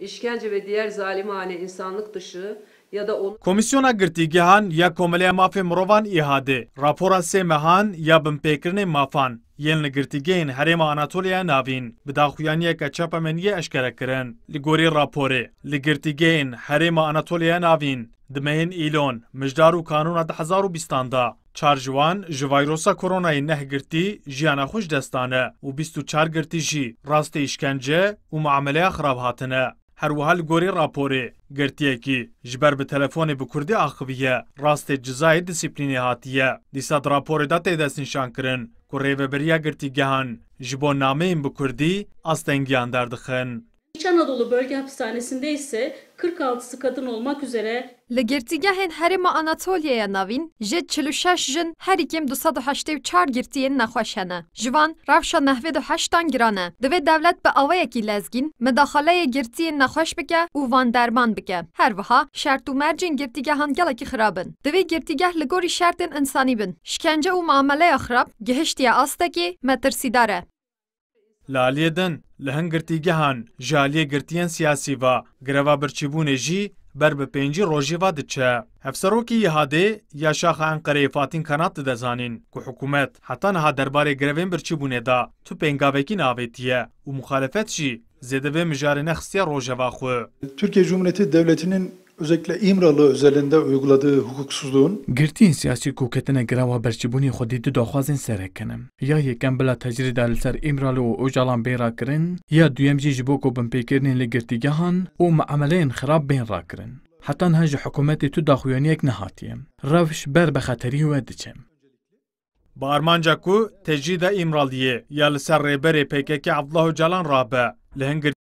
işkence ve diğer zalimane insanlık dışı ya da onu Komisyona girtîgehan ya Komeleya Mafê Mirovan îhade, rapora sê mehan ya binpêkirinê mafan yên li girtîgehên Herêma Anatolya navîn bi daxuyaniyeke çapemeniyê eşkere kirin. Li gorî raporê, li girtîgehên Herêma Anatolya navîn di mehên îlon, mijdar û kanûna 2020 da çar ji wan ji vayrosa koronayê nehgirtî jiyana xwe ji destane û 24 girtî jî rastê îşkence û muameleya xirab hatine. Her wiha li gorî raporê girtiyekî ji ber bi telefonê bi Kurdî axiviye rastê cizayê disiplînê hatiye. Dîsa di raporê da tê destnîşan kirin ku rêveberiya girtîgehan ji bo nameyên bi Kurdî astengiyan derdixin. İç Anadolu Bölge Hapishanesi'nde ise 46'sı kadın olmak üzere Li girtîgehên Herêma Anatolyaya navîn ji 46 jin herîkim 284 girtiyên nexweş hene. Ji wan rewşa nehvê 8 giran e. Divê dewlet bi awayekî lezgîn midaxaleyê girtiyên nexweş bike û van derman bike. Her wiha şert û mercên girtîgehan gelekî xirab in. Divê girtîgeh li gorî şertên insانî bin. Şikence û muameleya xirab gihiştiya astekî metirsîdar e. Li aliyê din li hin girtîgehan ji aliyê girtiyên siyasî ve greva birçîbûnê jî ber bi 5 rojî ve diçe. Hevserokî îhadê ya Şaxa Enqereyê Fatîn Kanat dide zanîn ku hikûmet heta niha derbarê grevên birçîbûnê da tu pêngavekî navêtiye û muxalefet jî zêde vê mijarê nexistiye rojeva xwe. Türkiye Cumhuriyeti Devleti'nin özellikle İmralı özelinde uyguladığı hukuksuzluğun girtiyên siyasî ku ketine greva berçîbûnê Xwedî di daxwazên serekinim. Ya yekem bila tecrîda li ser İmralı û Öcalan bên rakirin, ya duyem jî ji bo ku binpêkirînên li girtîgehan û muameleyên xirab bên rakirin. Heta niha ji hikûmetê tu daxuyaniyek nehatiye. Rewş ber bi xeterî we diçe. Bi armanca ku tecrîda İmraliyê ya li ser rêberê PKK Abdullah Öcalan rabe li hin